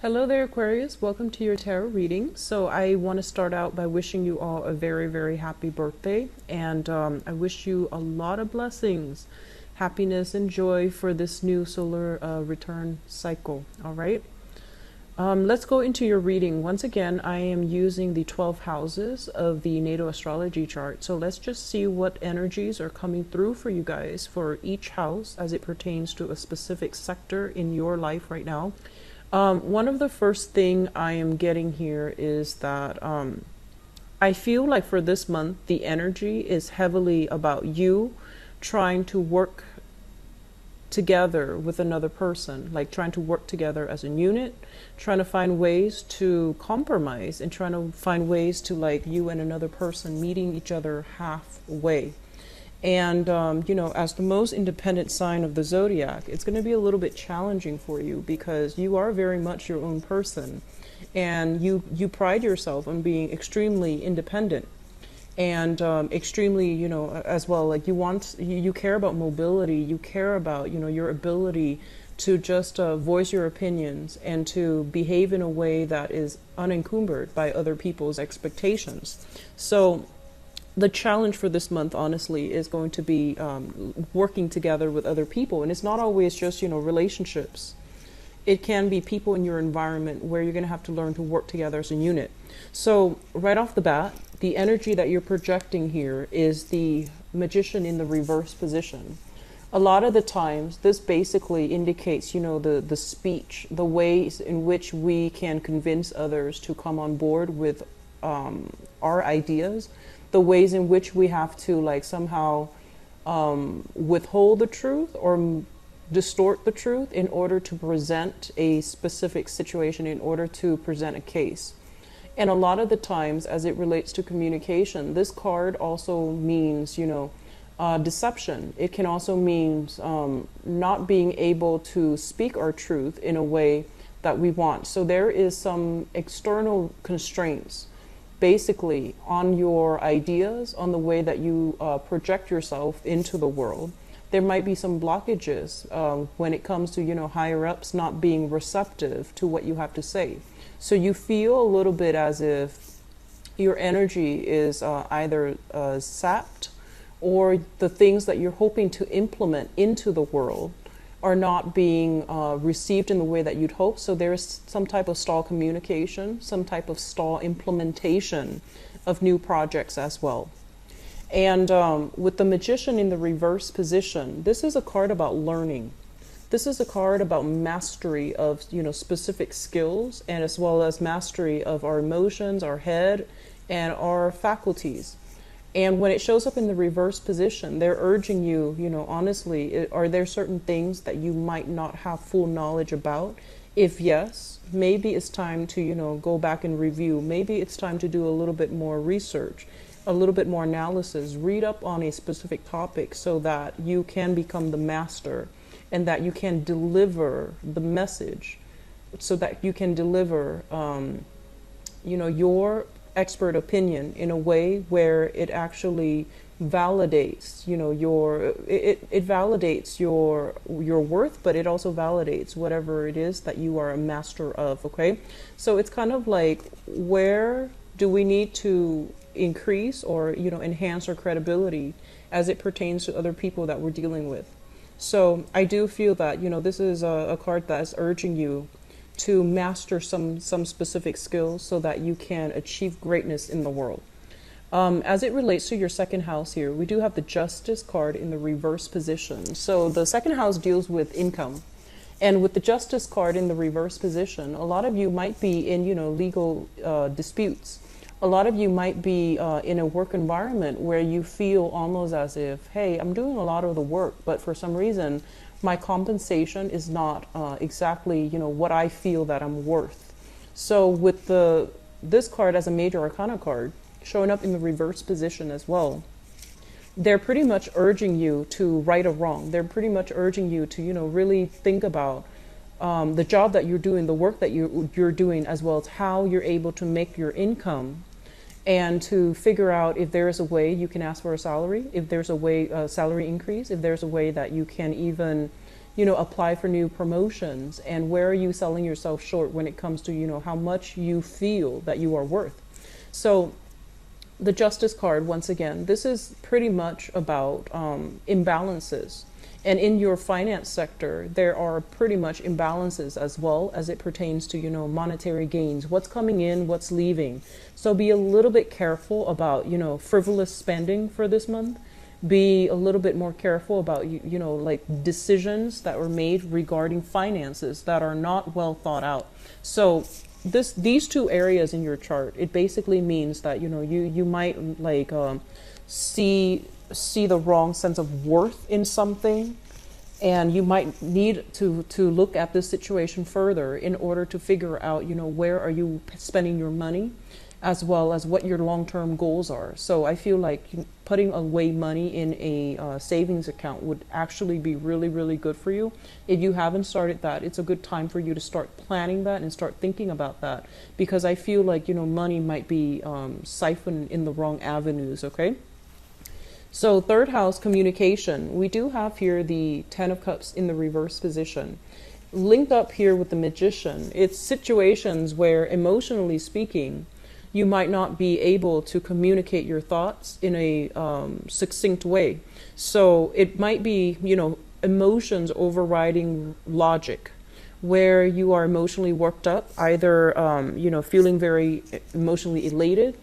Hello there, Aquarius. Welcome to your tarot reading. So I want to start out by wishing you all a very, very happy birthday. And I wish you a lot of blessings, happiness, and joy for this new solar return cycle. All right. Let's go into your reading. Once again, I am using the 12 houses of the natal astrology chart. So let's just see what energies are coming through for you guys for each house as it pertains to a specific sector in your life right now. One of the first thing I am getting here is that I feel like for this month, the energy is heavily about you trying to work together with another person, like trying to work together as a unit, trying to find ways to compromise and trying to find ways to like you and another person meeting each other halfway. And, as the most independent sign of the zodiac, it's going to be a little bit challenging for you because you are very much your own person and you pride yourself on being extremely independent and extremely, as well, like you care about mobility, you care about, your ability to just voice your opinions and to behave in a way that is unencumbered by other people's expectations. So, the challenge for this month, honestly, is going to be working together with other people. And it's not always just, relationships. It can be people in your environment where you're going to have to learn to work together as a unit. So right off the bat, the energy that you're projecting here is the Magician in the reverse position. A lot of the times, this basically indicates, the speech, the ways in which we can convince others to come on board with our ideas, the ways in which we have to like somehow withhold the truth or distort the truth in order to present a specific situation, in order to present a case. And a lot of the times, as it relates to communication, this card also means, deception. It can also mean not being able to speak our truth in a way that we want. So there is some external constraints basically on your ideas, on the way that you project yourself into the world. There might be some blockages when it comes to, higher ups not being receptive to what you have to say. So you feel a little bit as if your energy is either sapped, or the things that you're hoping to implement into the world are not being received in the way that you'd hope. So there's some type of stall communication, some type of stall implementation of new projects as well. And with the Magician in the reverse position, this is a card about learning. This is a card about mastery of, specific skills, and as well as mastery of our emotions, our head, and our faculties. And when it shows up in the reverse position, they're urging you, honestly, are there certain things that you might not have full knowledge about? If yes, maybe it's time to, go back and review. Maybe it's time to do a little bit more research, a little bit more analysis, read up on a specific topic so that you can become the master and that you can deliver the message, so that you can deliver, your expert opinion in a way where it actually validates, it validates your worth, but it also validates whatever it is that you are a master of. Okay, so it's kind of like, where do we need to increase or enhance our credibility as it pertains to other people that we're dealing with? So I do feel that this is a card that's urging you to master some specific skills so that you can achieve greatness in the world. As it relates to your second house here, we do have the Justice card in the reverse position. So the second house deals with income. And with the Justice card in the reverse position, a lot of you might be in, legal disputes. A lot of you might be in a work environment where you feel almost as if, hey, I'm doing a lot of the work, but for some reason, my compensation is not exactly, what I feel that I'm worth. So with this card as a major arcana card, showing up in the reverse position as well, they're pretty much urging you to right a wrong. They're pretty much urging you to, really think about the job that you're doing, the work that you're doing, as well as how you're able to make your income, and to figure out if there is a way you can ask for a salary, if there's a way, salary increase, if there's a way that you can even, apply for new promotions, and where are you selling yourself short when it comes to, how much you feel that you are worth. So the Justice card, once again, this is pretty much about imbalances. And in your finance sector, there are pretty much imbalances as well as it pertains to, monetary gains, what's coming in, what's leaving. So be a little bit careful about, frivolous spending for this month. Be a little bit more careful about, like decisions that were made regarding finances that are not well thought out. So these two areas in your chart, it basically means that, you might like see the wrong sense of worth in something, and you might need to look at this situation further in order to figure out, where are you spending your money, as well as what your long-term goals are. So I feel like putting away money in a savings account would actually be really, really good for you. If you haven't started that, it's a good time for you to start planning that and start thinking about that, because I feel like, money might be siphoned in the wrong avenues, okay? So third house, communication. We do have here the Ten of Cups in the reverse position. Linked up here with the Magician, it's situations where, emotionally speaking, you might not be able to communicate your thoughts in a succinct way. So it might be, emotions overriding logic, where you are emotionally worked up, either, feeling very emotionally elated,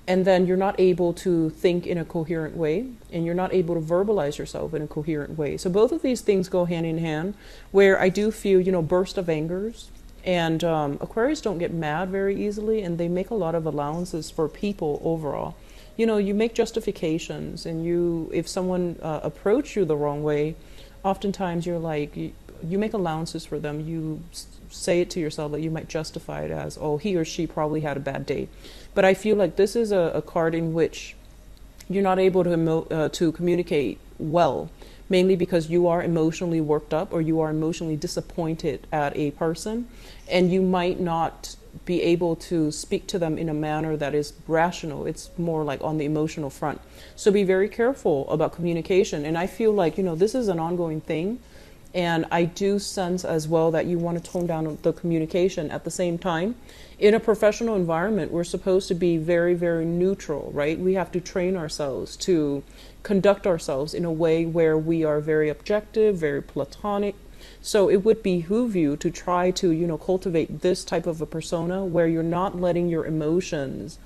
and then you're not able to think in a coherent way, and you're not able to verbalize yourself in a coherent way. So both of these things go hand in hand, where I do feel, burst of angers. And Aquarius don't get mad very easily, and they make a lot of allowances for people overall. You make justifications, and if someone approach you the wrong way, oftentimes you're like, you make allowances for them. You say it to yourself that you might justify it as, oh, he or she probably had a bad day. But I feel like this is a card in which you're not able to communicate well, mainly because you are emotionally worked up, or you are emotionally disappointed at a person, and you might not be able to speak to them in a manner that is rational. It's more like on the emotional front. So be very careful about communication. And I feel like, this is an ongoing thing. And I do sense as well that you want to tone down the communication. At the same time, in a professional environment, we're supposed to be very, very neutral, right? We have to train ourselves to conduct ourselves in a way where we are very objective, very platonic. So it would behoove you to try to, cultivate this type of a persona where you're not letting your emotions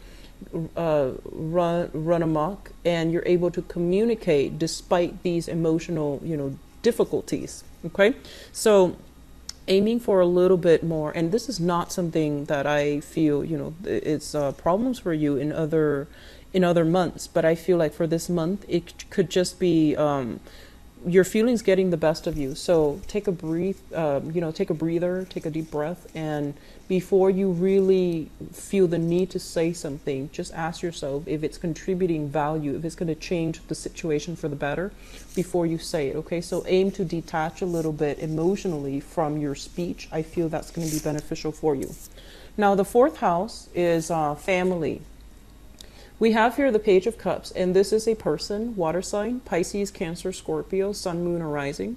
run amok, and you're able to communicate despite these emotional, difficulties. Okay, so aiming for a little bit more, and this is not something that I feel, it's problems for you in other months, but I feel like for this month it could just be your feelings getting the best of you. So take a take a breather, take a deep breath, and before you really feel the need to say something, just ask yourself if it's contributing value, if it's going to change the situation for the better before you say it. Okay, so aim to detach a little bit emotionally from your speech. I feel that's going to be beneficial for you. Now the fourth house is family. We have here the Page of Cups, and this is a person, water sign, Pisces, Cancer, Scorpio, Sun, Moon, or Rising.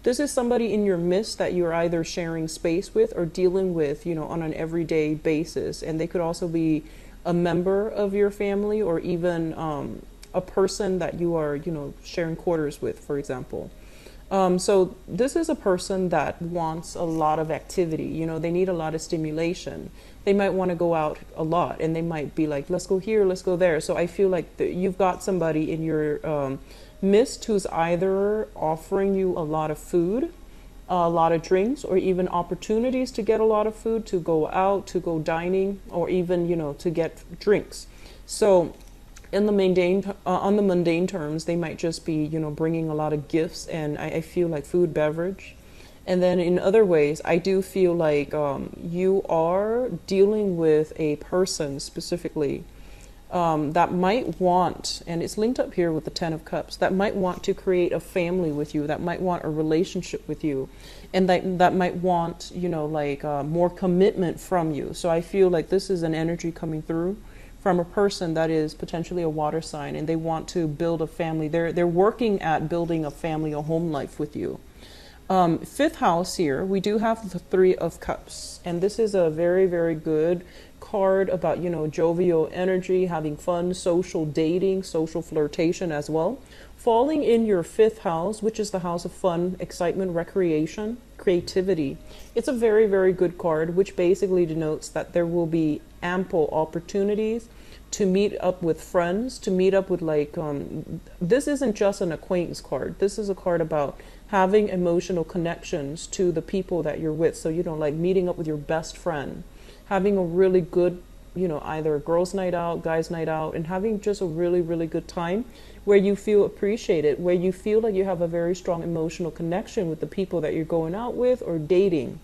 This is somebody in your midst that you're either sharing space with or dealing with, on an everyday basis. And they could also be a member of your family, or even a person that you are, sharing quarters with, for example. So this is a person that wants a lot of activity. They need a lot of stimulation. They might want to go out a lot, and they might be like, let's go here, let's go there. So I feel like you've got somebody in your midst who's either offering you a lot of food, a lot of drinks, or even opportunities to get a lot of food, to go out, to go dining, or even, to get drinks. So in the on the mundane terms, they might just be, bringing a lot of gifts, and I feel like food, beverage. And then in other ways, I do feel like you are dealing with a person specifically that might want, and it's linked up here with the Ten of Cups, that might want to create a family with you, that might want a relationship with you, and that might want, more commitment from you. So I feel like this is an energy coming through from a person that is potentially a water sign, and they want to build a family. They're working at building a family, a home life with you. Fifth house here, we do have the Three of Cups, and this is a very, very good card about, jovial energy, having fun, social dating, social flirtation as well. Falling in your fifth house, which is the house of fun, excitement, recreation, creativity. It's a very, very good card, which basically denotes that there will be ample opportunities to meet up with friends, to meet up with this isn't just an acquaintance card. This is a card about having emotional connections to the people that you're with. So, like meeting up with your best friend, having a really good, either girls' night out, guys' night out, and having just a really, really good time where you feel appreciated, where you feel like you have a very strong emotional connection with the people that you're going out with or dating.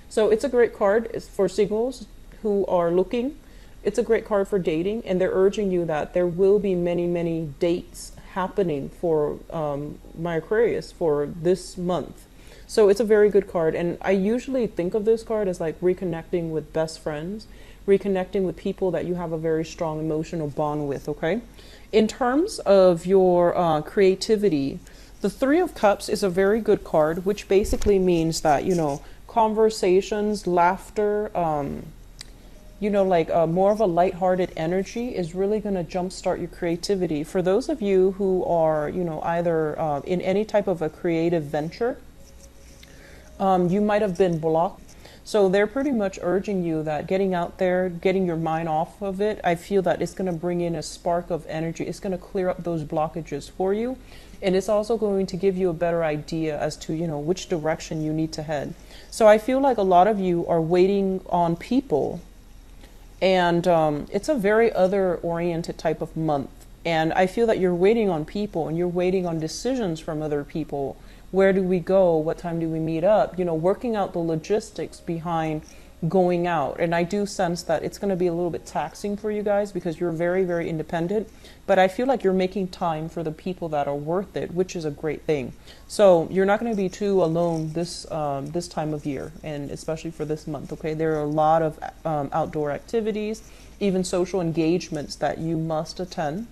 So it's a great card. It's for singles who are looking. It's a great card for dating, and they're urging you that there will be many, many dates happening for my Aquarius for this month. So it's a very good card, and I usually think of this card as like reconnecting with best friends, reconnecting with people that you have a very strong emotional bond with, okay? In terms of your creativity, the Three of Cups is a very good card, which basically means that, conversations, laughter, more of a lighthearted energy is really going to jumpstart your creativity. For those of you who are, either in any type of a creative venture, you might have been blocked. So they're pretty much urging you that getting out there, getting your mind off of it, I feel that it's going to bring in a spark of energy. It's going to clear up those blockages for you. And it's also going to give you a better idea as to, which direction you need to head. So I feel like a lot of you are waiting on people. And it's a very other-oriented type of month. And I feel that you're waiting on people and you're waiting on decisions from other people. Where do we go? What time do we meet up? Working out the logistics behind going out. And I do sense that it's going to be a little bit taxing for you guys because you're very, very independent. But I feel like you're making time for the people that are worth it, which is a great thing. So you're not going to be too alone this time of year, and especially for this month, okay? There are a lot of outdoor activities, even social engagements that you must attend.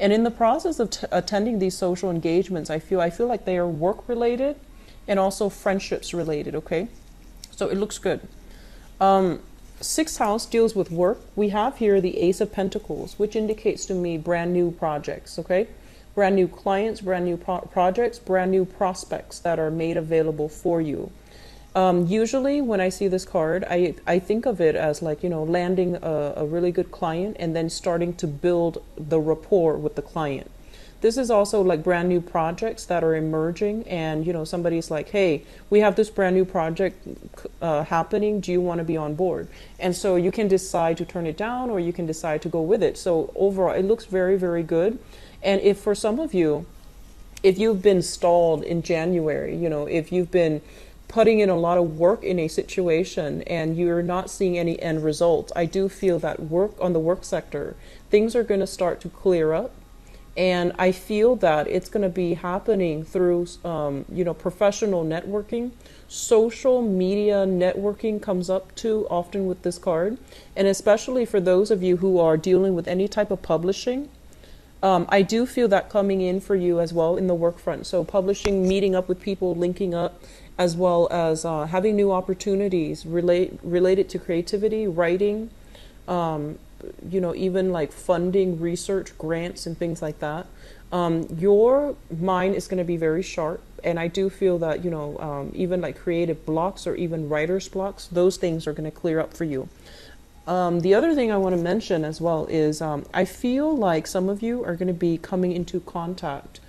And in the process of attending these social engagements, I feel like they are work related and also friendships related, okay? So it looks good. Sixth house deals with work. We have here the Ace of Pentacles, which indicates to me brand new projects, okay? Brand new clients, brand new projects, brand new prospects that are made available for you. Usually when I see this card, I think of it as like, landing a really good client and then starting to build the rapport with the client. This is also like brand new projects that are emerging, and somebody's like, hey, we have this brand new project happening. Do you want to be on board? And so you can decide to turn it down or you can decide to go with it. So overall, it looks very, very good. And if for some of you, if you've been stalled in January, if you've been putting in a lot of work in a situation and you're not seeing any end results, I do feel that on the work sector, things are going to start to clear up. And I feel that it's going to be happening through, professional networking. Social media networking comes up too often with this card. And especially for those of you who are dealing with any type of publishing, I do feel that coming in for you as well in the work front. So publishing, meeting up with people, linking up, as well as having new opportunities related to creativity, writing, even like funding, research, grants, and things like that. Your mind is going to be very sharp. And I do feel that, even like creative blocks or even writer's blocks, those things are going to clear up for you. The other thing I want to mention as well is I feel like some of you are going to be coming into contact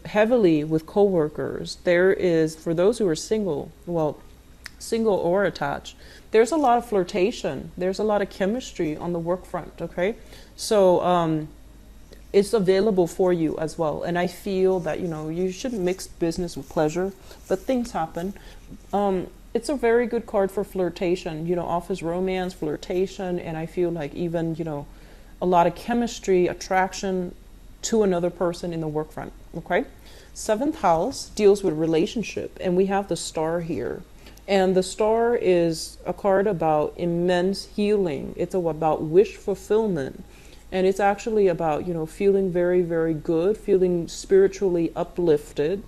heavily with coworkers. There is, for those who are single or attached, there's a lot of flirtation. There's a lot of chemistry on the work front, okay? So it's available for you as well. And I feel that, you shouldn't mix business with pleasure, but things happen. It's a very good card for flirtation, office romance, flirtation, and I feel like even, a lot of chemistry, attraction to another person in the work front, okay? Seventh house deals with relationship, and we have the Star here. And the Star is a card about immense healing. It's about wish fulfillment. And it's actually about, feeling very, very good, feeling spiritually uplifted,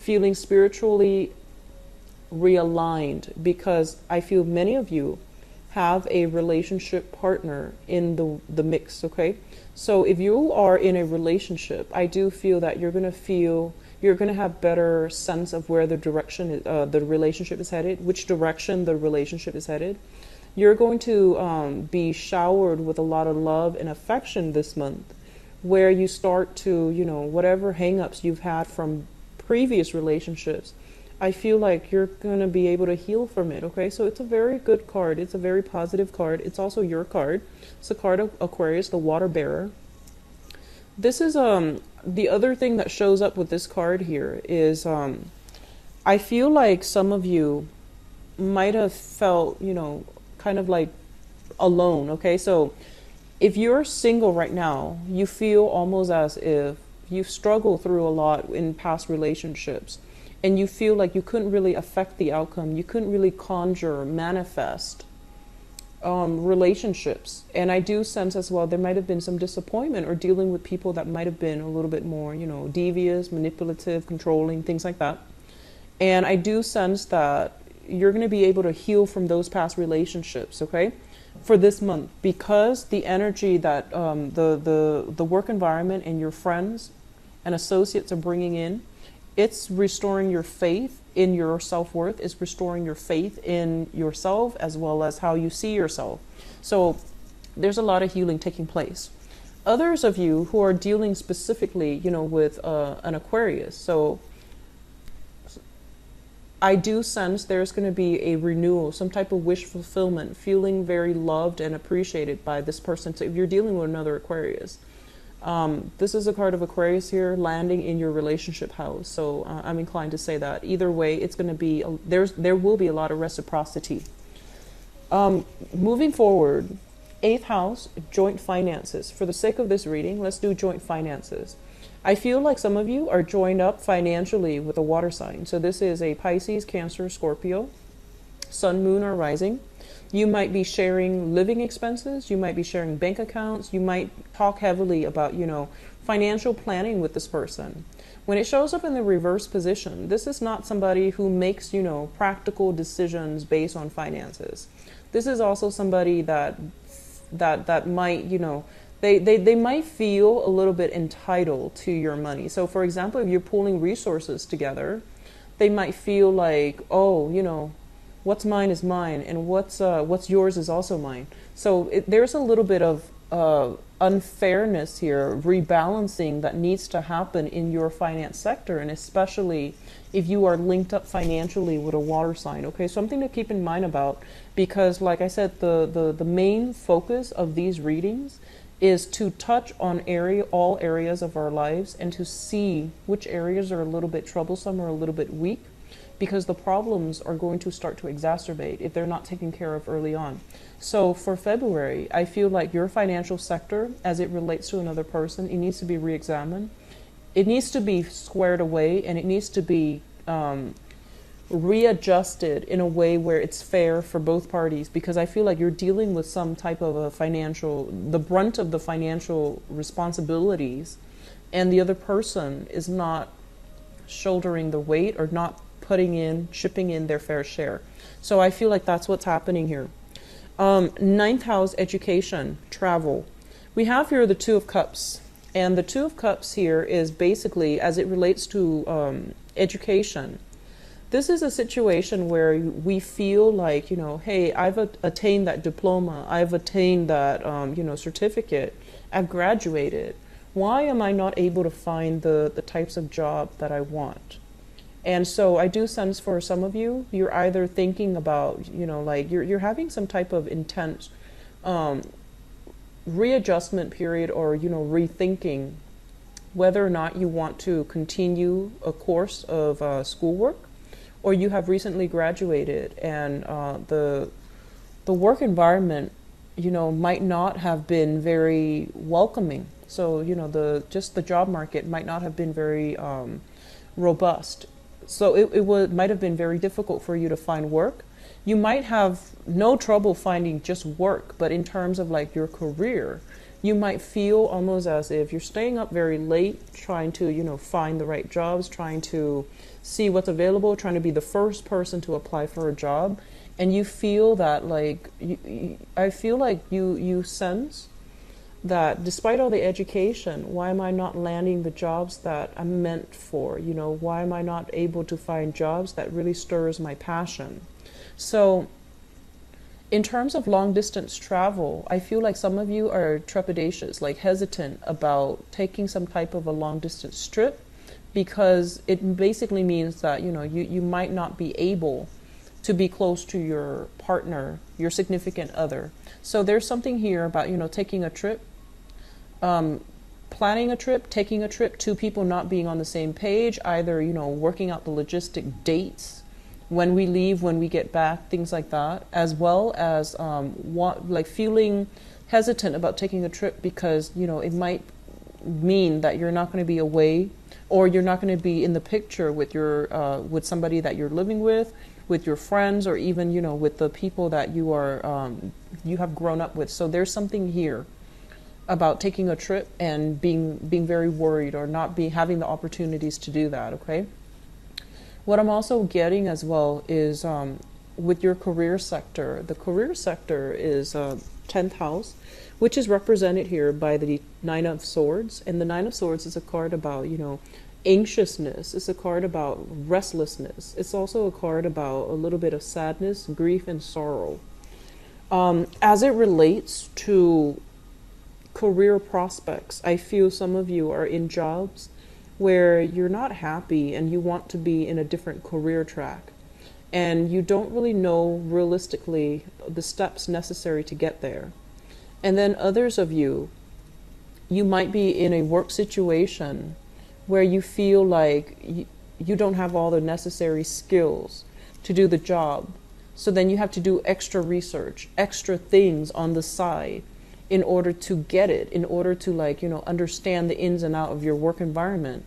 feeling spiritually realigned, because I feel many of you have a relationship partner in the mix, okay? So if you are in a relationship, I do feel that you're going to have better sense of where the direction is, the relationship is headed, which direction the relationship is headed. You're going to be showered with a lot of love and affection this month, where you start to, whatever hangups you've had from previous relationships, I feel like you're going to be able to heal from it, okay? So it's a very good card. It's a very positive card. It's also your card. It's a card of Aquarius, the water bearer. This is the other thing that shows up with this card here is I feel like some of you might have felt, kind of like alone, okay? So if you're single right now, you feel almost as if you've struggled through a lot in past relationships, and you feel like you couldn't really affect the outcome. You couldn't really conjure, manifest relationships. And I do sense as well, there might have been some disappointment or dealing with people that might have been a little bit more, devious, manipulative, controlling, things like that. And I do sense that you're going to be able to heal from those past relationships, okay, for this month, because the energy that the work environment and your friends and associates are bringing in, it's restoring your faith in your self-worth. It's restoring your faith in yourself as well as how you see yourself. So there's a lot of healing taking place. Others of you who are dealing specifically, with an Aquarius. So I do sense there's going to be a renewal, some type of wish fulfillment, feeling very loved and appreciated by this person. So if you're dealing with another Aquarius, this is a card of Aquarius here landing in your relationship house. So I'm inclined to say that either way, it's going to be, there will be a lot of reciprocity. Moving forward, 8th house, joint finances. For the sake of this reading, let's do joint finances. I feel like some of you are joined up financially with a water sign. So this is a Pisces, Cancer, Scorpio, Sun, Moon, or Rising. You might be sharing living expenses. You might be sharing bank accounts. You might talk heavily about, financial planning with this person. When it shows up in the reverse position, this is not somebody who makes, practical decisions based on finances. This is also somebody that might, they might feel a little bit entitled to your money. So for example, if you're pooling resources together, they might feel like, oh, what's mine is mine, and what's yours is also mine. So there's a little bit of unfairness here, rebalancing that needs to happen in your finance sector, and especially if you are linked up financially with a water sign. Okay, something to keep in mind about, because like I said, the main focus of these readings is to touch on all areas of our lives and to see which areas are a little bit troublesome or a little bit weak, because the problems are going to start to exacerbate if they're not taken care of early on. So for February, I feel like your financial sector, as it relates to another person, it needs to be re-examined. It needs to be squared away, and it needs to be readjusted in a way where it's fair for both parties, because I feel like you're dealing with some type of the brunt of the financial responsibilities, and the other person is not shouldering the weight or not chipping in their fair share. So I feel like that's what's happening here. 9th house, education, travel. We have here the Two of Cups, and the Two of Cups here is basically, as it relates to education, this is a situation where we feel like, hey, I've attained that diploma, I've attained that, certificate, I've graduated. Why am I not able to find the types of job that I want? And so I do sense for some of you, you're either thinking about, you're having some type of intense readjustment period, or, rethinking whether or not you want to continue a course of schoolwork, or you have recently graduated and the work environment, might not have been very welcoming. So, the job market might not have been very robust. So it might have been very difficult for you to find work. You might have no trouble finding just work, but in terms of like your career, You might feel almost as if you're staying up very late, trying to, you know, find the right jobs, trying to see what's available, trying to be the first person to apply for a job. And you feel that, like, I feel like you sense that despite all the education, why am I not landing the jobs that I'm meant for? You know, why am I not able to find jobs that really stirs my passion? So in terms of long distance travel, I feel like some of you are trepidatious, like hesitant about taking some type of a long distance trip, because it basically means that, you know, you might not be able to be close to your partner, your significant other. So there's something here about, you know, taking a trip, planning a trip, taking a trip, two people not being on the same page, either, you know, working out the logistic dates, when we leave, when we get back, things like that, as well as like feeling hesitant about taking a trip because, you know, it might mean that you're not going to be away, or you're not going to be in the picture with your with somebody that you're living with your friends, or even, you know, with the people that you are you have grown up with. So there's something here about taking a trip and being very worried, or not having the opportunities to do that. Okay. What I'm also getting as well is with your career sector. The career sector is 10th house, which is represented here by the Nine of Swords. And the Nine of Swords is a card about, you know, anxiousness. It's a card about restlessness. It's also a card about a little bit of sadness, grief, and sorrow. As it relates to career prospects, I feel some of you are in jobs where you're not happy and you want to be in a different career track, and you don't really know realistically the steps necessary to get there. And then others of you might be in a work situation where you feel like you don't have all the necessary skills to do the job. So then you have to do extra research, extra things on the side in order to get it, in order to, like, you know, understand the ins and outs of your work environment.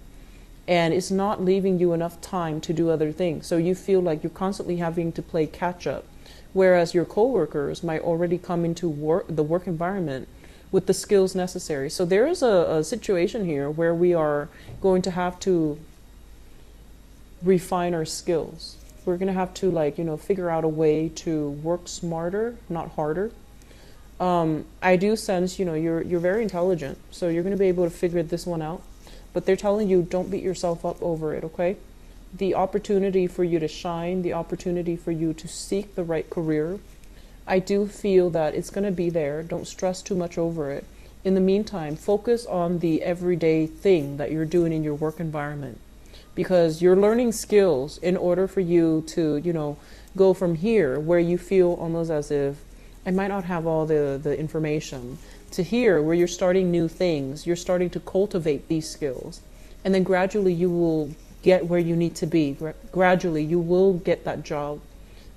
And it's not leaving you enough time to do other things. So you feel like you're constantly having to play catch up, whereas your coworkers might already come into the work environment with the skills necessary. So there is a situation here where we are going to have to refine our skills. We're going to have to, like, you know, figure out a way to work smarter, not harder. I do sense, you know, you're very intelligent, so you're going to be able to figure this one out. But they're telling you, don't beat yourself up over it, okay? The opportunity for you to shine, the opportunity for you to seek the right career, I do feel that it's going to be there. Don't stress too much over it. In the meantime, focus on the everyday thing that you're doing in your work environment, because you're learning skills in order for you to, you know, go from here where you feel almost as if I might not have all the information, to here where you're starting new things. You're starting to cultivate these skills, and then gradually you will get where you need to be. Gradually you will get that job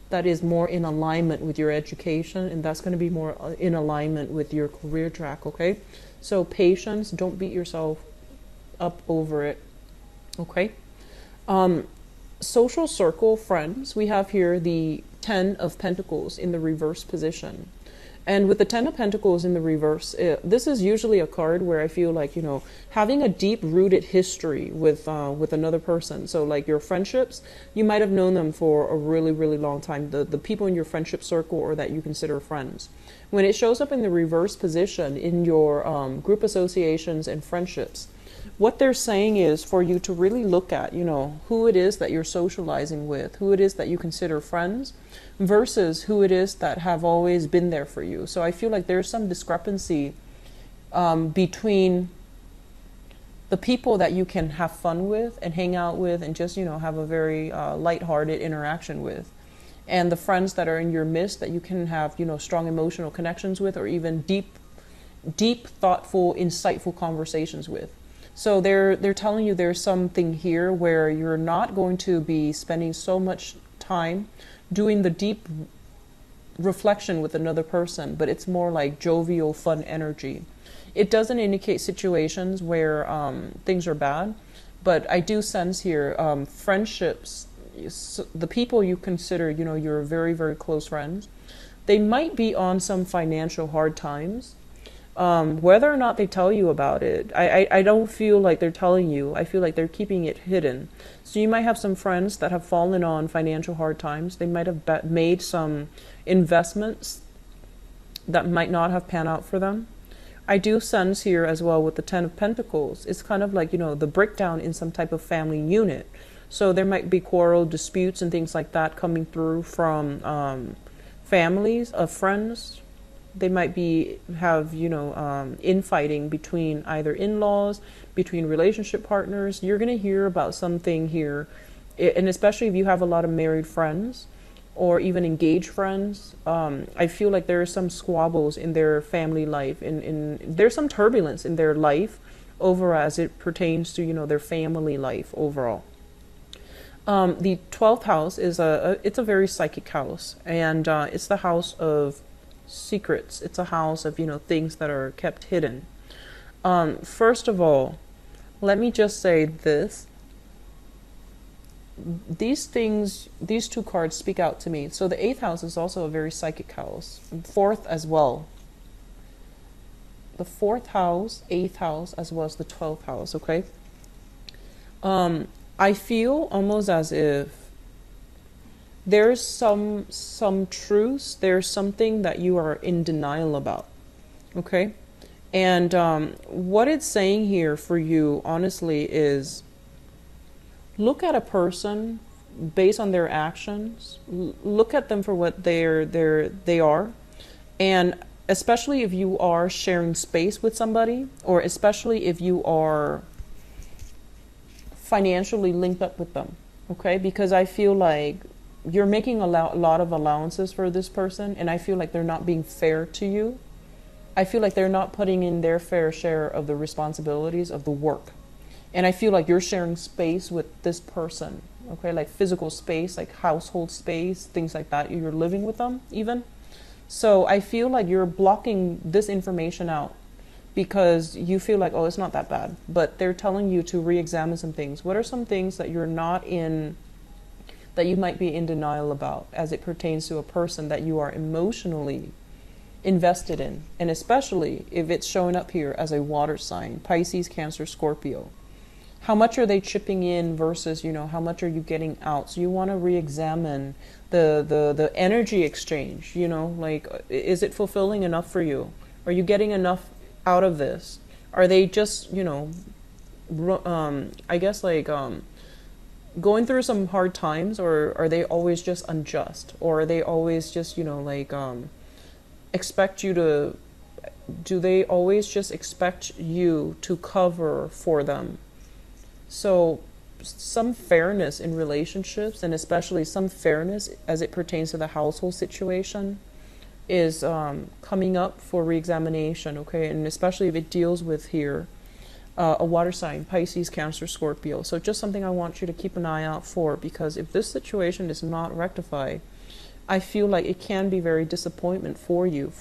that is more in alignment with your education, and that's going to be more in alignment with your career track. Okay, so patience, don't beat yourself up over it. Okay. Social circle, friends, we have here the 10 of Pentacles in the reverse position. And with the 10 of Pentacles in the reverse, this is usually a card where I feel like, you know, having a deep-rooted history with another person. So like your friendships, you might have known them for a really, really long time, the people in your friendship circle or that you consider friends. When it shows up in the reverse position in your group associations and friendships, what they're saying is for you to really look at, you know, who it is that you're socializing with, who it is that you consider friends, versus who it is that have always been there for you. So I feel like there's some discrepancy between the people that you can have fun with and hang out with and just, you know, have a very lighthearted interaction with, and the friends that are in your midst that you can have, you know, strong emotional connections with, or even deep, thoughtful, insightful conversations with. So they're telling you there's something here where you're not going to be spending so much time doing the deep reflection with another person, but it's more like jovial, fun energy. It doesn't indicate situations where things are bad, but I do sense here friendships, the people you consider, you know, you're very, very close friends, they might be on some financial hard times. Whether or not they tell you about it, I don't feel like they're telling you. I feel like they're keeping it hidden. So you might have some friends that have fallen on financial hard times. They might have made some investments that might not have panned out for them. I do sense here as well with the Ten of Pentacles. It's kind of like, the breakdown in some type of family unit. So there might be quarrel, disputes, and things like that coming through from families of friends. They might have infighting between either in-laws, between relationship partners. You're going to hear about something here, and especially if you have a lot of married friends or even engaged friends. I feel like there are some squabbles in their family life, there's some turbulence in their life over as it pertains to their family life overall. The 12th house is it's a very psychic house, and it's the house of secrets. It's a house of things that are kept hidden. First of all, let me just say this. These two cards speak out to me. So the 8th house is also a very psychic house. 4th as well. The 4th house, 8th house, as well as the 12th house, okay? I feel almost as if there's some truths, there's something that you are in denial about, okay? And what it's saying here for you, honestly, is look at a person based on their actions. Look at them for what they are. And especially if you are sharing space with somebody, or especially if you are financially linked up with them, okay? Because I feel like you're making a lot of allowances for this person, and I feel like they're not being fair to you. I feel like they're not putting in their fair share of the responsibilities of the work. And I feel like you're sharing space with this person, okay? Like physical space, like household space, things like that. You're living with them even. So I feel like you're blocking this information out because you feel like, oh, it's not that bad. But they're telling you to re-examine some things. What are some things that you're not in, that you might be in denial about as it pertains to a person that you are emotionally invested in? And especially if it's showing up here as a water sign, Pisces, Cancer, Scorpio. How much are they chipping in versus, how much are you getting out? So you want to re-examine the energy exchange, like, is it fulfilling enough for you? Are you getting enough out of this? Are they just, I guess like going through some hard times, or are they always just unjust? Or are they always just, expect you to, do they always just expect you to cover for them? So some fairness in relationships, and especially some fairness as it pertains to the household situation, is coming up for re-examination, okay? And especially if it deals with here a water sign, Pisces, Cancer, Scorpio. So just something I want you to keep an eye out for, because if this situation is not rectified, I feel like it can be very disappointing for you.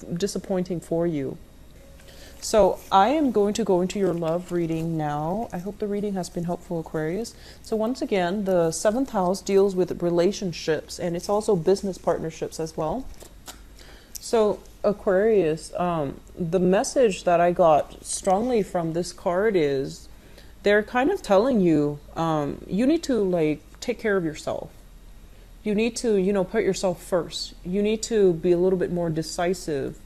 So I am going to go into your love reading now. I hope the reading has been helpful, Aquarius. So once again, the 7th house deals with relationships, and it's also business partnerships as well. So Aquarius, the message that I got strongly from this card is they're kind of telling you, you need to take care of yourself. You need to, put yourself first. You need to be a little bit more decisive.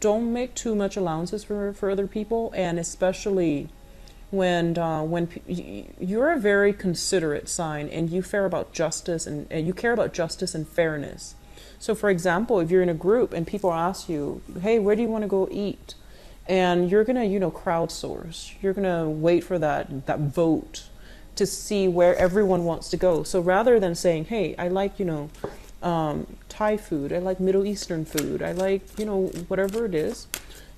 Don't make too much allowances for other people, and especially when you're a very considerate sign, and you care about justice and you care about justice and fairness. So for example, if you're in a group and people ask you, hey, where do you want to go eat? And you're going to, crowdsource. You're going to wait for that vote to see where everyone wants to go. So rather than saying, hey, I like, Thai food, I like Middle Eastern food, I like, whatever it is,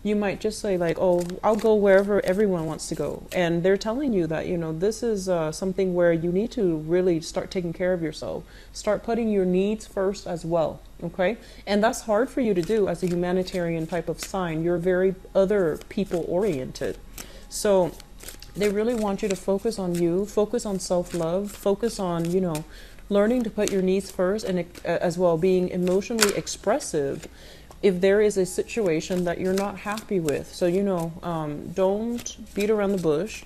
you might just say like, oh, I'll go wherever everyone wants to go. And they're telling you that, this is something where you need to really start taking care of yourself. Start putting your needs first as well, okay? And that's hard for you to do as a humanitarian type of sign. You're very other people oriented. So they really want you to focus on you, focus on self-love, focus on, learning to put your needs first, and as well being emotionally expressive if there is a situation that you're not happy with. So, don't beat around the bush.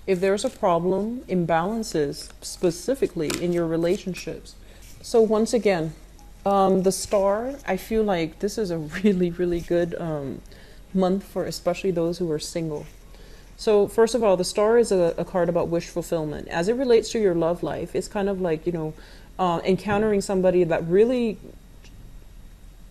If there's a problem, imbalances specifically in your relationships. So once again, the star, I feel like this is a really, really good month for especially those who are single. So first of all, the star is a card about wish fulfillment. As it relates to your love life, it's kind of like, encountering somebody that really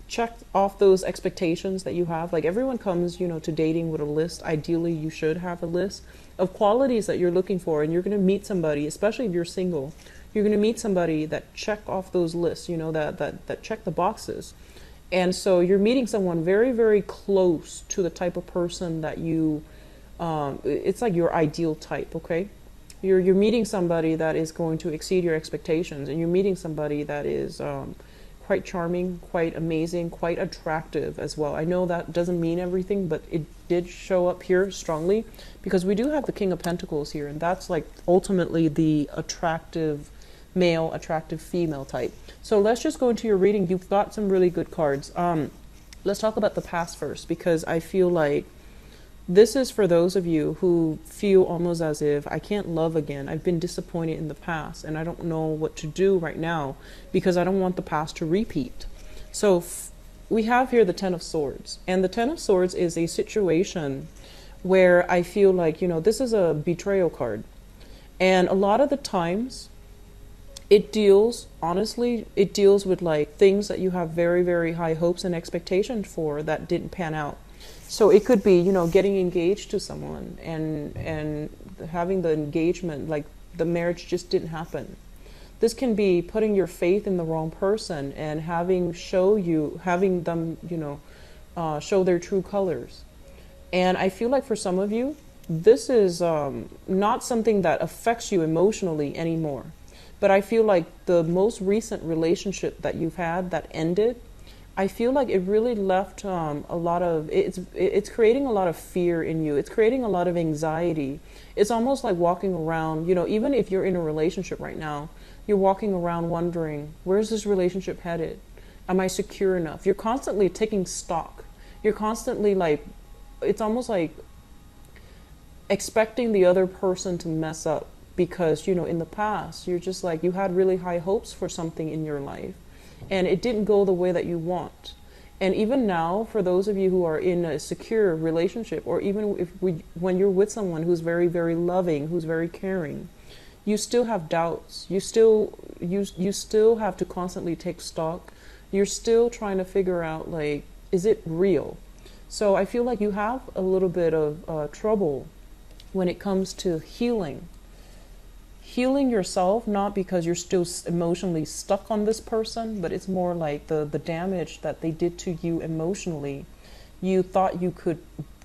checked off those expectations that you have. Like everyone comes, to dating with a list. Ideally, you should have a list of qualities that you're looking for, and you're going to meet somebody, especially if you're single, you're going to meet somebody that check off those lists, that check the boxes. And so you're meeting someone very, very close to the type of person that you, it's like your ideal type, okay? You're meeting somebody that is going to exceed your expectations, and you're meeting somebody that is quite charming, quite amazing, quite attractive as well. I know that doesn't mean everything, but it did show up here strongly because we do have the King of Pentacles here, and that's like ultimately the attractive male, attractive female type. So let's just go into your reading. You've got some really good cards. Let's talk about the past first, because I feel like this is for those of you who feel almost as if I can't love again. I've been disappointed in the past and I don't know what to do right now because I don't want the past to repeat. So we have here the Ten of Swords, and the Ten of Swords is a situation where I feel like, this is a betrayal card. And a lot of the times it deals with like things that you have very, very high hopes and expectations for that didn't pan out. So it could be, getting engaged to someone and having the engagement, like the marriage just didn't happen. This can be putting your faith in the wrong person and having them, show their true colors. And I feel like for some of you, this is not something that affects you emotionally anymore. But I feel like the most recent relationship that you've had that ended, I feel like it really left a lot of, it's creating a lot of fear in you. It's creating a lot of anxiety. It's almost like walking around, even if you're in a relationship right now, you're walking around wondering, where's this relationship headed? Am I secure enough? You're constantly taking stock. You're constantly like, it's almost like expecting the other person to mess up because, in the past, you're just like, you had really high hopes for something in your life, and it didn't go the way that you want. And even now, for those of you who are in a secure relationship, or even when you're with someone who's very, very loving, who's very caring, you still have doubts. You still have to constantly take stock. You're still trying to figure out, like, is it real? So I feel like you have a little bit of trouble when it comes to healing yourself, not because you're still emotionally stuck on this person, but it's more like the damage that they did to you emotionally. You thought you could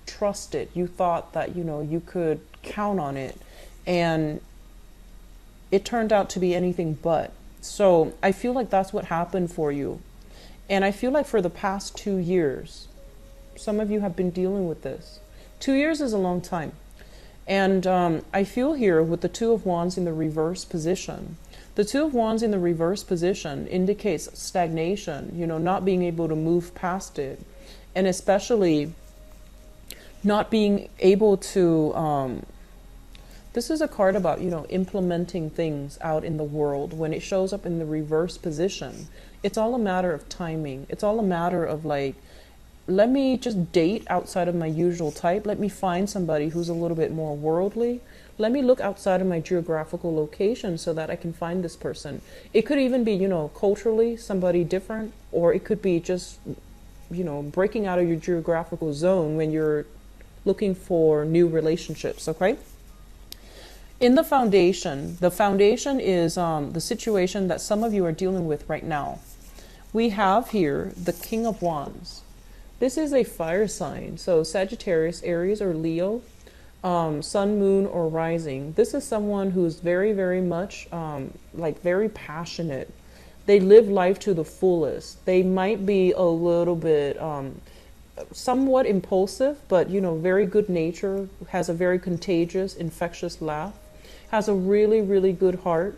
trust it. You thought that, you could count on it. And it turned out to be anything but. So I feel like that's what happened for you. And I feel like for the past 2 years, some of you have been dealing with this. 2 years is a long time. And I feel here with the Two of Wands in the reverse position. The Two of Wands in the reverse position indicates stagnation, not being able to move past it. And especially not being able to, this is a card about, implementing things out in the world. When it shows up in the reverse position, it's all a matter of timing. It's all a matter of like, let me just date outside of my usual type. Let me find somebody who's a little bit more worldly. Let me look outside of my geographical location so that I can find this person. It could even be, culturally somebody different, or it could be just, breaking out of your geographical zone when you're looking for new relationships, okay? In the foundation is the situation that some of you are dealing with right now. We have here the King of Wands. This is a fire sign, so Sagittarius, Aries, or Leo, sun, moon, or rising. This is someone who's very, very much very passionate. They live life to the fullest. They might be a little bit somewhat impulsive, but very good nature, has a very contagious, infectious laugh, has a really, really good heart.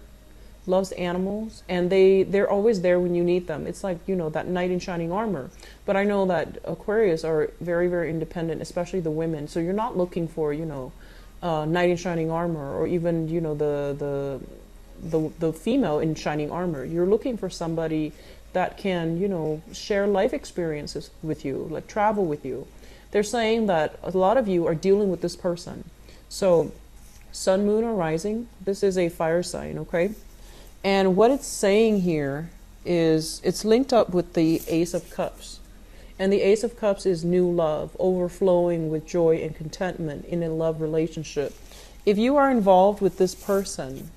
loves animals, and they're always there when you need them. It's like, that knight in shining armor. But I know that Aquarius are very, very independent, especially the women. So you're not looking for, knight in shining armor, or even, the female in shining armor. You're looking for somebody that can, share life experiences with you, like travel with you. They're saying that a lot of you are dealing with this person. So sun, moon, or rising, this is a fire sign, okay? And what it's saying here is it's linked up with the Ace of Cups. And the Ace of Cups is new love, overflowing with joy and contentment in a love relationship. If you are involved with this person,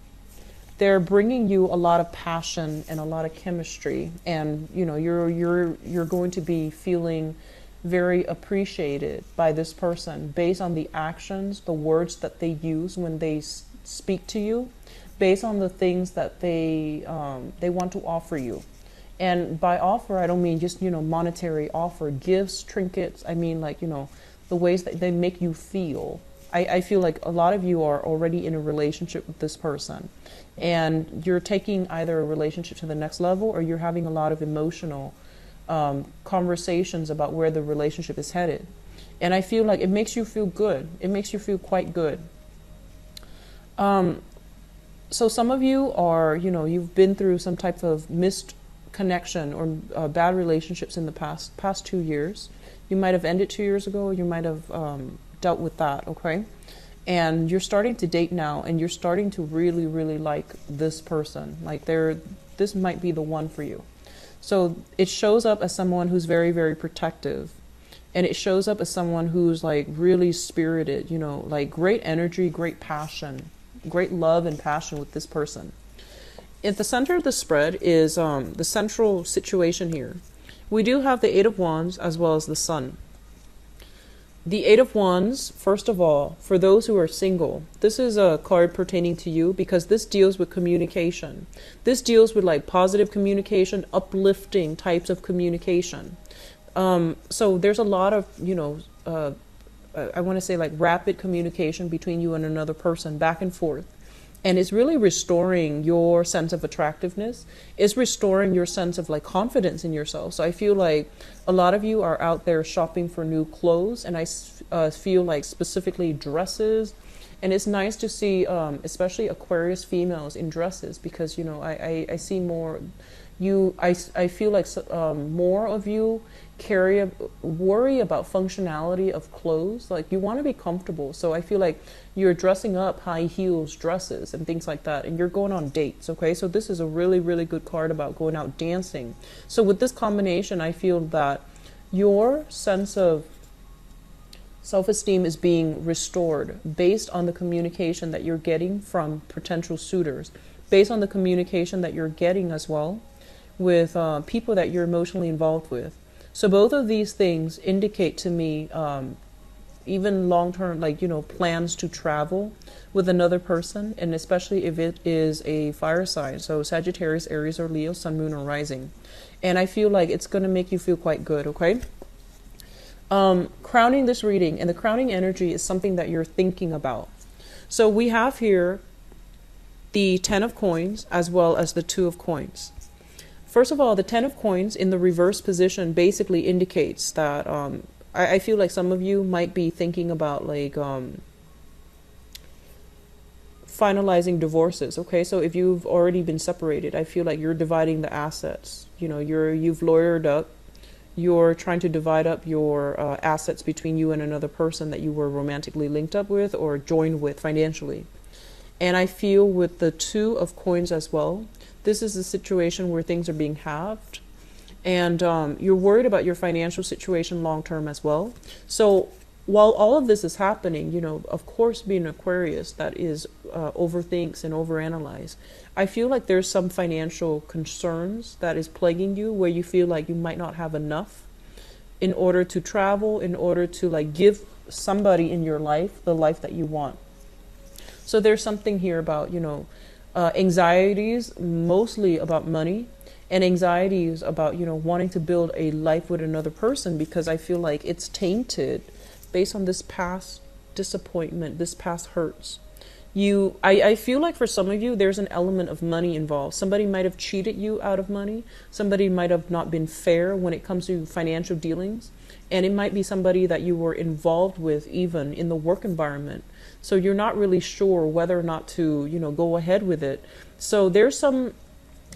they're bringing you a lot of passion and a lot of chemistry, and you're going to be feeling very appreciated by this person based on the actions, the words that they use when they speak to you, based on the things that they want to offer you. And by offer, I don't mean just, monetary offer, gifts, trinkets. I mean, like, the ways that they make you feel. I feel like a lot of you are already in a relationship with this person, and you're taking either a relationship to the next level, or you're having a lot of emotional conversations about where the relationship is headed. And I feel like it makes you feel good. It makes you feel quite good. So some of you are, you've been through some type of missed connection or bad relationships in the past 2 years. You might have ended 2 years ago, or you might have dealt with that, okay? And you're starting to date now, and you're starting to really, really like this person. Like this might be the one for you. So it shows up as someone who's very, very protective. And it shows up as someone who's like really spirited, like great energy, great passion, great love and passion with this person. At the center of the spread is the central situation here. We do have the Eight of Wands as well as the Sun. The Eight of Wands, first of all, for those who are single, this is a card pertaining to you because this deals with communication. This deals with like positive communication, uplifting types of communication. So there's a lot of, I want to say like rapid communication between you and another person, back and forth. And it's really restoring your sense of attractiveness. It's restoring your sense of like confidence in yourself. So I feel like a lot of you are out there shopping for new clothes, and I feel like specifically dresses. And it's nice to see, especially Aquarius females in dresses, because I see more. I feel like more of you worry about functionality of clothes. Like you want to be comfortable. So I feel like you're dressing up high heels dresses and things like that, and you're going on dates. Okay, so this is a really, really good card about going out dancing. So with this combination, I feel that your sense of self-esteem is being restored based on the communication that you're getting from potential suitors, based on the communication that you're getting as well with people that you're emotionally involved with. So both of these things indicate to me even long-term, like, plans to travel with another person, and especially if it is a fire sign. So Sagittarius, Aries, or Leo, Sun, Moon, or Rising. And I feel like it's going to make you feel quite good, okay? Crowning this reading, and the crowning energy is something that you're thinking about. So we have here the 10 of coins as well as the 2 of coins. First of all, the 10 of coins in the reverse position basically indicates that I feel like some of you might be thinking about like finalizing divorces. Okay, so if you've already been separated, I feel like you're dividing the assets. You've lawyered up. You're trying to divide up your assets between you and another person that you were romantically linked up with or joined with financially. And I feel with the 2 of coins as well, this is a situation where things are being halved, and you're worried about your financial situation long term as well. So while all of this is happening, of course, being an Aquarius that is overthinks and overanalyze, I feel like there's some financial concerns that is plaguing you, where you feel like you might not have enough in order to travel, in order to like give somebody in your life the life that you want. So there's something here about, anxieties, mostly about money, and anxieties about, wanting to build a life with another person, because I feel like it's tainted based on this past disappointment, this past hurts. I feel like for some of you, there's an element of money involved. Somebody might have cheated you out of money. Somebody might have not been fair when it comes to financial dealings. And it might be somebody that you were involved with even in the work environment. So you're not really sure whether or not to, go ahead with it. So there's some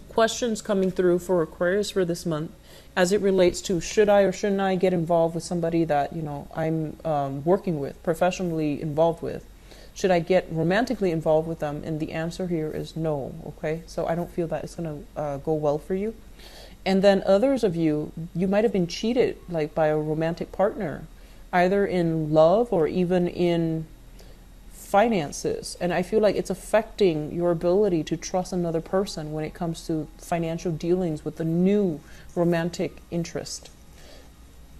questions coming through for Aquarius for this month as it relates to should I or shouldn't I get involved with somebody that, I'm working with, professionally involved with. Should I get romantically involved with them? And the answer here is no, okay? So I don't feel that it's going to go well for you. And then others of you, you might have been cheated like by a romantic partner, either in love or even in finances. And I feel like it's affecting your ability to trust another person when it comes to financial dealings with a new romantic interest.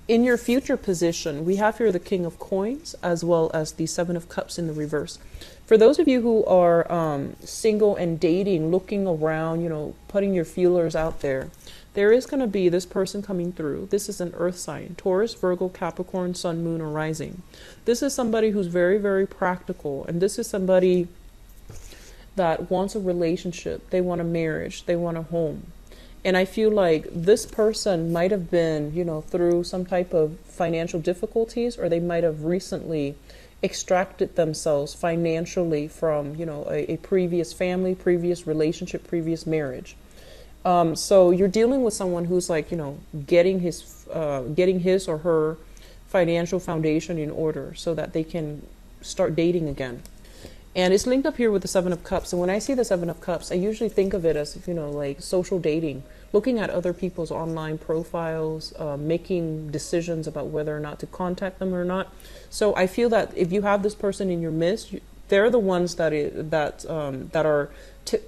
In your future position, we have here the King of Coins as well as the Seven of Cups in the reverse. For those of you who are single and dating, looking around, putting your feelers out there is going to be this person coming through. This is an earth sign, Taurus, Virgo, Capricorn, Sun, Moon, or Rising. This is somebody who's very, very practical. And this is somebody that wants a relationship. They want a marriage. They want a home. And I feel like this person might have been, through some type of financial difficulties, or they might have recently extracted themselves financially from, a previous family, previous relationship, previous marriage. So you're dealing with someone who's like, getting his or her financial foundation in order so that they can start dating again. And it's linked up here with the Seven of Cups. And when I see the Seven of Cups, I usually think of it as, like social dating, looking at other people's online profiles, making decisions about whether or not to contact them or not. So I feel that if you have this person in your midst, they're the ones that are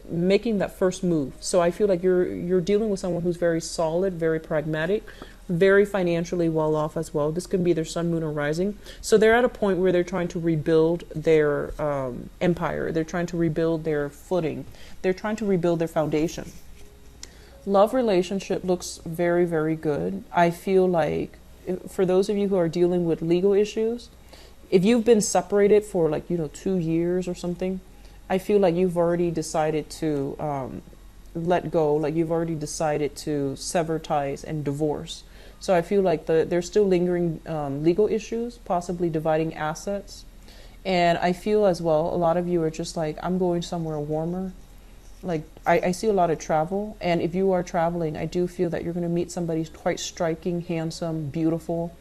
making that first move. So I feel like you're dealing with someone who's very solid, very pragmatic, very financially well off as well. This can be their Sun, Moon, or Rising. So they're at a point where they're trying to rebuild their empire. They're trying to rebuild their footing. They're trying to rebuild their foundation. Love relationship looks very, very good. I feel like for those of you who are dealing with legal issues, if you've been separated for 2 years or something, I feel like you've already decided to let go. Like you've already decided to sever ties and divorce. So I feel like there's still lingering legal issues, possibly dividing assets. And I feel as well, a lot of you are just like, I'm going somewhere warmer. Like I see a lot of travel. And if you are traveling, I do feel that you're going to meet somebody quite striking, handsome, beautiful,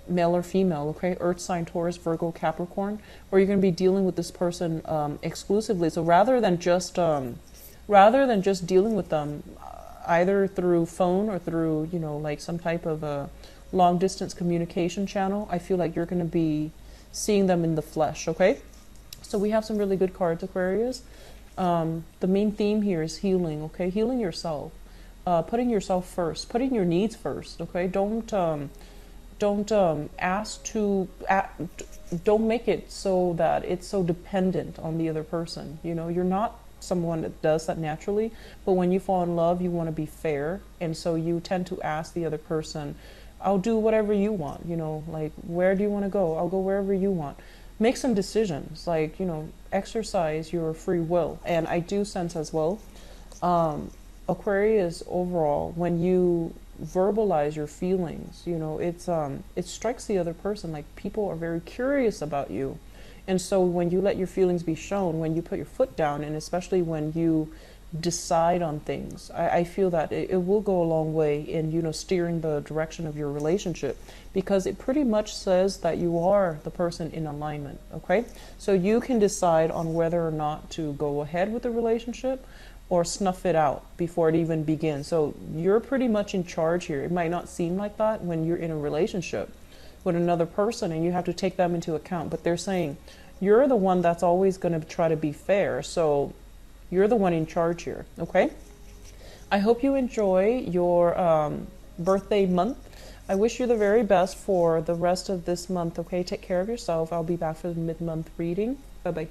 male or female, okay? Earth sign, Taurus, Virgo, Capricorn. Or you're going to be dealing with this person exclusively. So rather than just dealing with them either through phone or through, like some type of a long distance communication channel, I feel like you're going to be seeing them in the flesh, okay? So we have some really good cards, Aquarius. The main theme here is healing, okay? Healing yourself, putting yourself first, putting your needs first, okay? Don't make it so that it's so dependent on the other person. You're not someone that does that naturally, but when you fall in love, you want to be fair, and so you tend to ask the other person, I'll do whatever you want, like, where do you want to go? I'll go wherever you want. Make some decisions, like, exercise your free will. And I do sense as well, Aquarius overall, when you verbalize your feelings, it strikes the other person like people are very curious about you. And so when you let your feelings be shown, when you put your foot down, and especially when you decide on things, I feel that it will go a long way in, steering the direction of your relationship, because it pretty much says that you are the person in alignment, okay? So you can decide on whether or not to go ahead with the relationship or snuff it out before it even begins. So you're pretty much in charge here. It might not seem like that when you're in a relationship with another person and you have to take them into account, but they're saying you're the one that's always going to try to be fair, so you're the one in charge here, okay? I hope you enjoy your birthday month. I wish you the very best for the rest of this month, okay? Take care of yourself. I'll be back for the mid-month reading. Bye-bye.